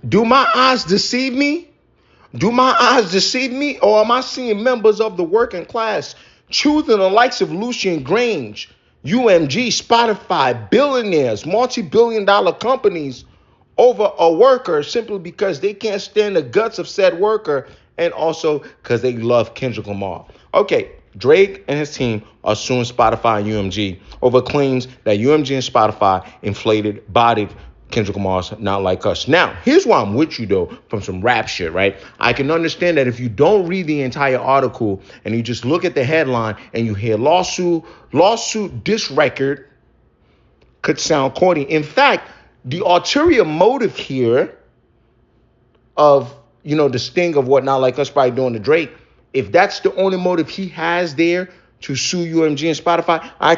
Do my eyes deceive me? Do my eyes deceive me? Or am I seeing members of the working class choosing the likes of Lucian Grange, UMG, Spotify, billionaires, multi-billion-dollar companies over a worker simply because they can't stand the guts of said worker and also because they love Kendrick Lamar? Okay, Drake and his team are suing Spotify and UMG over claims that UMG and Spotify inflated, bodied Kendrick Lamar's Not Like Us. Now, here's why I'm with you, though, from some rap shit, right? I can understand that if you don't read the entire article and you just look at the headline and you hear lawsuit, diss record could sound corny. In fact, the ulterior motive here of, the sting of what Not Like Us probably doing to Drake, if that's the only motive he has there to sue UMG and Spotify, I'm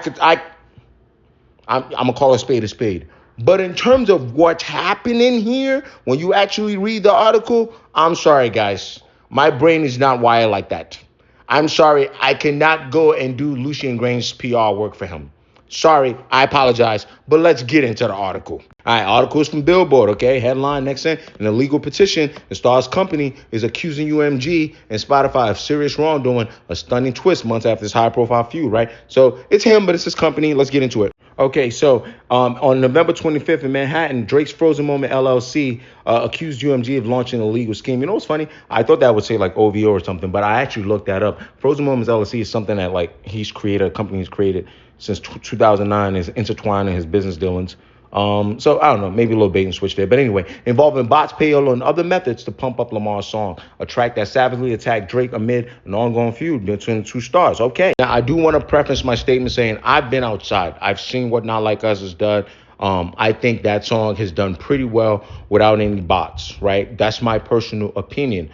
going to call a spade a spade. But in terms of what's happening here, when you actually read the article, I'm sorry, guys. My brain is not wired like that. I'm sorry. I cannot go and do Lucian Grange's PR work for him. Sorry, I apologize, but let's get into the article. All right, article is from Billboard, okay? Headline next in a legal petition. The Star's company is accusing UMG and Spotify of serious wrongdoing, a stunning twist months after this high-profile feud, right? So it's him, but it's his company. Let's get into it. Okay, so on November 25th in Manhattan, Drake's Frozen Moment LLC accused UMG of launching a legal scheme. You know what's funny? I thought that would say like OVO or something, but I actually looked that up. Frozen Moments LLC is something that a company he's created since 2009, is intertwined in his business dealings. So I don't know, maybe a little bait and switch there. But anyway, involving bots, payola, and other methods to pump up Lamar's song, a track that savagely attacked Drake amid an ongoing feud between the two stars. Okay, now I do want to preface my statement saying I've been outside. I've seen what Not Like Us has done. I think that song has done pretty well without any bots, right? That's my personal opinion.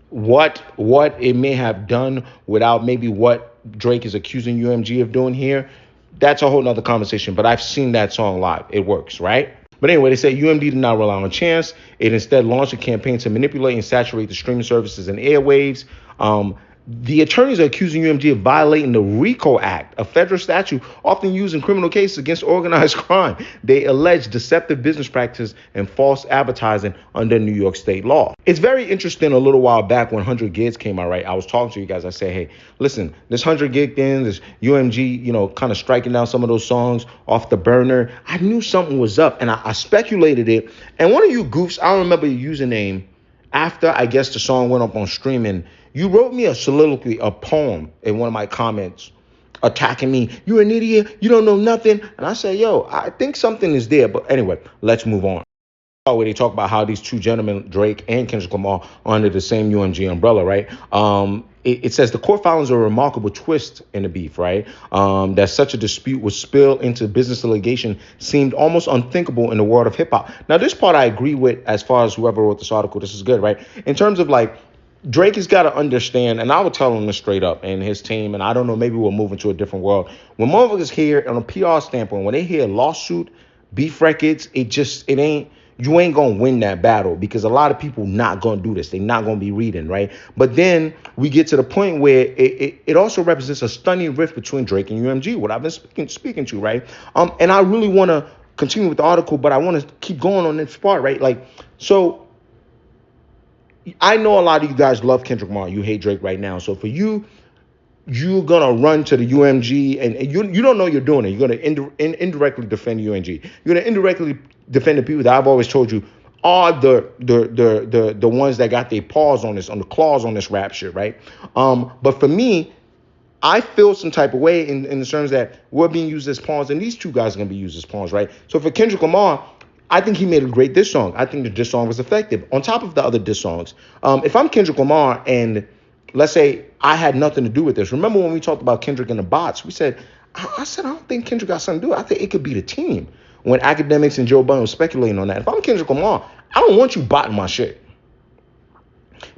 What it may have done without maybe what Drake is accusing UMG of doing here, that's a whole nother conversation. But I've seen that song live. It works, right? But anyway, they say UMD did not rely on chance. It instead launched a campaign to manipulate and saturate the streaming services and airwaves. The attorneys are accusing UMG of violating the RICO Act, a federal statute often used in criminal cases against organized crime. They allege deceptive business practices and false advertising under New York state law. It's very interesting. A little while back when 100 Gigs came out, right, I was talking to you guys. I said, hey, listen, this 100 Gig thing, this UMG, kind of striking down some of those songs off the burner. I knew something was up, and I speculated it. And one of you goofs, I don't remember your username, after I guess the song went up on streaming, you wrote me a soliloquy, a poem in one of my comments attacking me. You're an idiot. You don't know nothing. And I said, yo, I think something is there. But anyway, let's move on. Where they talk about how these two gentlemen, Drake and Kendrick Lamar, are under the same UMG umbrella, right? It says the court filings are a remarkable twist in the beef, right? That such a dispute would spill into business litigation seemed almost unthinkable in the world of hip hop. Now, this part I agree with as far as whoever wrote this article. This is good, right? In terms of Drake has got to understand, and I would tell him this straight up, and his team, and I don't know, maybe we'll move into a different world. When motherfuckers hear, on a PR standpoint, when they hear lawsuit, beef records, you ain't going to win that battle because a lot of people not going to do this. They're not going to be reading, right? But then we get to the point where it also represents a stunning rift between Drake and UMG, what I've been speaking to, right? And I really want to continue with the article, but I want to keep going on this part, right? So I know a lot of you guys love Kendrick Lamar. You hate Drake right now. So for you, you're going to run to the UMG, and you don't know you're doing it. You're going to indirectly defend UMG. You're going to indirectly defend the people that I've always told you are the ones that got their paws on the claws on this rap shit, right? But for me, I feel some type of way in the terms that we're being used as pawns, and these two guys are going to be used as pawns, right? So for Kendrick Lamar, I think he made a great diss song. I think the diss song was effective. On top of the other diss songs, if I'm Kendrick Lamar and let's say I had nothing to do with this. Remember when we talked about Kendrick and the bots? We said, I don't think Kendrick got something to do with it. I think it could be the team. When academics and Joe Budden was speculating on that. If I'm Kendrick Lamar, I don't want you botting my shit.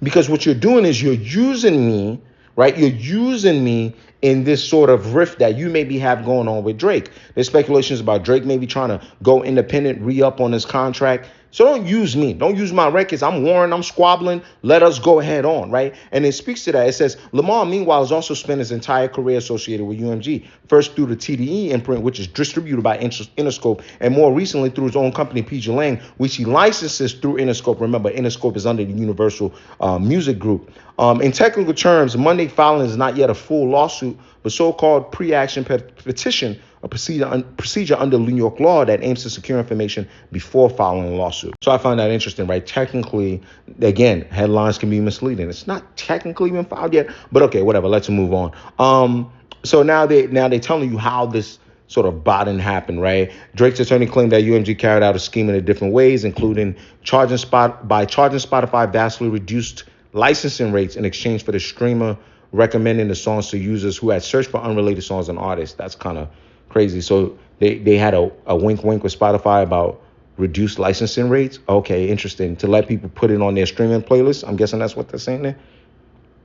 Because what you're doing is you're using me, right? You're using me in this sort of rift that you maybe have going on with Drake. There's speculations about Drake maybe trying to go independent, re-up on his contract So don't use me. Don't use my records. I'm warring. I'm squabbling. Let us go ahead on, right? And it speaks to that. It says, Lamar, meanwhile, has also spent his entire career associated with UMG, first through the TDE imprint, which is distributed by Interscope, and more recently through his own company, PG Lang, which he licenses through Interscope. Remember, Interscope is under the Universal Music Group. In technical terms, Monday filing is not yet a full lawsuit, but so-called pre-action petition, a procedure under New York law that aims to secure information before filing a lawsuit. So I find that interesting, right? Technically, again, headlines can be misleading. It's not technically been filed yet, but okay, whatever. Let's move on. So now they're telling you how this sort of botting happened, right? Drake's attorney claimed that UMG carried out a scheme in different ways, including charging Spotify vastly reduced licensing rates in exchange for the streamer recommending the songs to users who had searched for unrelated songs and artists. That's kind of crazy. So they had a wink with Spotify about reduced licensing rates. Okay, interesting. To let people put it on their streaming playlist. I'm guessing that's what they're saying there.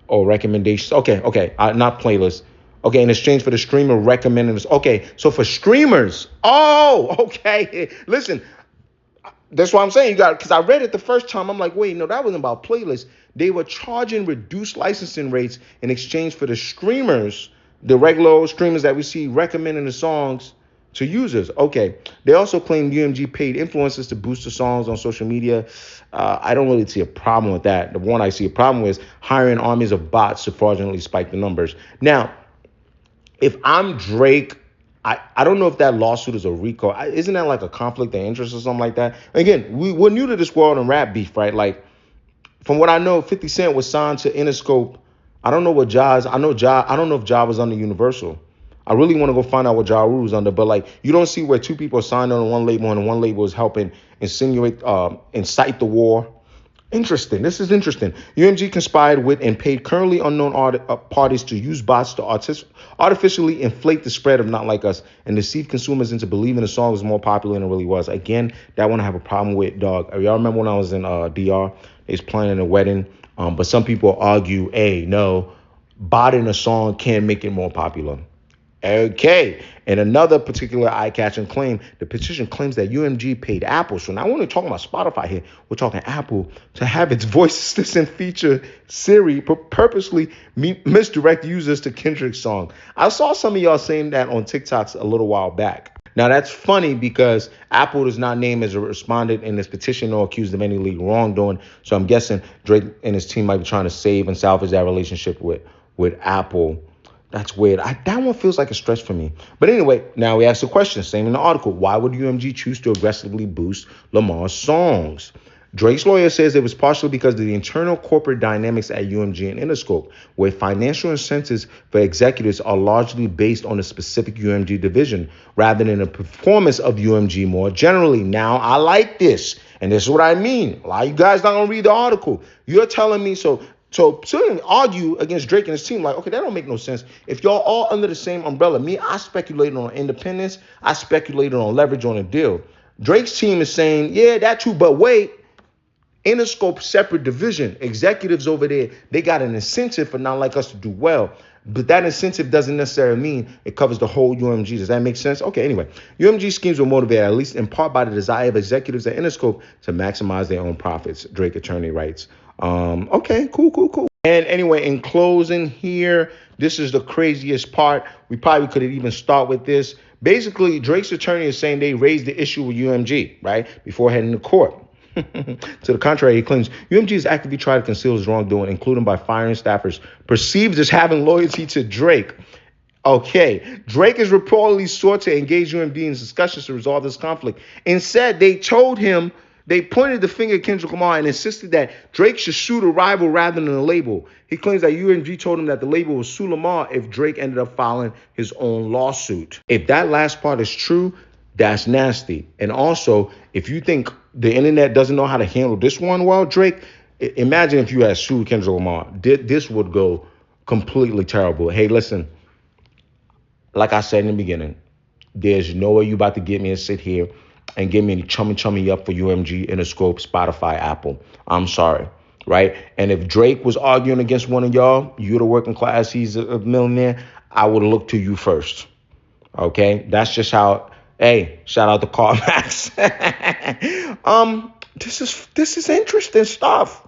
Or recommendations. Okay. Not playlists. Okay, in exchange for the streamer recommending this. Okay, so for streamers. Oh, okay. Listen, that's what I'm saying. You got, because I read it the first time. I'm like, wait, no, that wasn't about playlists. They were charging reduced licensing rates in exchange for the streamers, the regular old streamers that we see recommending the songs to users. Okay. They also claim UMG paid influencers to boost the songs on social media. I don't really see a problem with that. The one I see a problem with is hiring armies of bots to fraudulently spike the numbers. Now, if I'm Drake, I don't know if that lawsuit is a RICO. Isn't that like a conflict of interest or something like that? Again, we're new to this world in rap beef, right? Like, from what I know, 50 Cent was signed to Interscope. I don't know what Ja's. I don't know if Ja was under Universal. I really want to go find out what Ja Rule was under. But like, you don't see where two people are signed on one label and one label is helping incite the war. Interesting. This is interesting. UMG conspired with and paid currently unknown parties to use bots to artificially inflate the spread of Not Like Us and deceive consumers into believing the song was more popular than it really was. Again, that one I have a problem with, dog. Y'all remember when I was in DR? They was planning a wedding, but some people argue, hey, no, botting a song can make it more popular. Okay. And another particular eye-catching claim, the petition claims that UMG paid Apple. So now we're not talking about Spotify here. We're talking Apple to have its voice assistant feature Siri purposely misdirect users to Kendrick's song. I saw some of y'all saying that on TikToks a little while back. Now, that's funny because Apple is not named as a respondent in this petition or accused of any legal wrongdoing. So I'm guessing Drake and his team might be trying to save and salvage that relationship with Apple. That's weird. That one feels like a stretch for me. But anyway, now we ask the question, same in the article. Why would UMG choose to aggressively boost Lamar's songs? Drake's lawyer says it was partially because of the internal corporate dynamics at UMG and Interscope, where financial incentives for executives are largely based on a specific UMG division rather than the performance of UMG more generally. Now, I like this, and this is what I mean. A lot of you guys not going to read the article. You're telling me so to argue against Drake and his team, like, okay, that don't make no sense. If y'all all under the same umbrella, I speculated on independence. I speculated on leverage on a deal. Drake's team is saying, yeah, that too, but wait, Interscope separate division, executives over there, they got an incentive for Not Like Us to do well. But that incentive doesn't necessarily mean it covers the whole UMG. Does that make sense? Okay, anyway, UMG schemes were motivated, at least in part, by the desire of executives at Interscope to maximize their own profits, Drake attorney writes. Okay, cool. And anyway, in closing here, this is the craziest part. We probably could have even start with this. Basically, Drake's attorney is saying they raised the issue with UMG, right, before heading to court. To the contrary, he claims UMG has actively tried to conceal his wrongdoing, including by firing staffers perceived as having loyalty to Drake. Okay, Drake is reportedly sought to engage UMG in discussions to resolve this conflict. Instead, they pointed the finger at Kendrick Lamar and insisted that Drake should sue the rival rather than the label. He claims that UMG told him that the label would sue Lamar if Drake ended up filing his own lawsuit. If that last part is true, that's nasty. And also, if you think the internet doesn't know how to handle this one well, Drake, imagine if you had sued Kendrick Lamar. This would go completely terrible. Hey, listen, like I said in the beginning, there's no way you about to get me to sit here and give me any chummy up for UMG, Interscope, Spotify, Apple. I'm sorry, right? And if Drake was arguing against one of y'all, you're the working class, he's a millionaire, I would look to you first, okay? That's just how, hey, shout out to Carl Max. This is interesting stuff.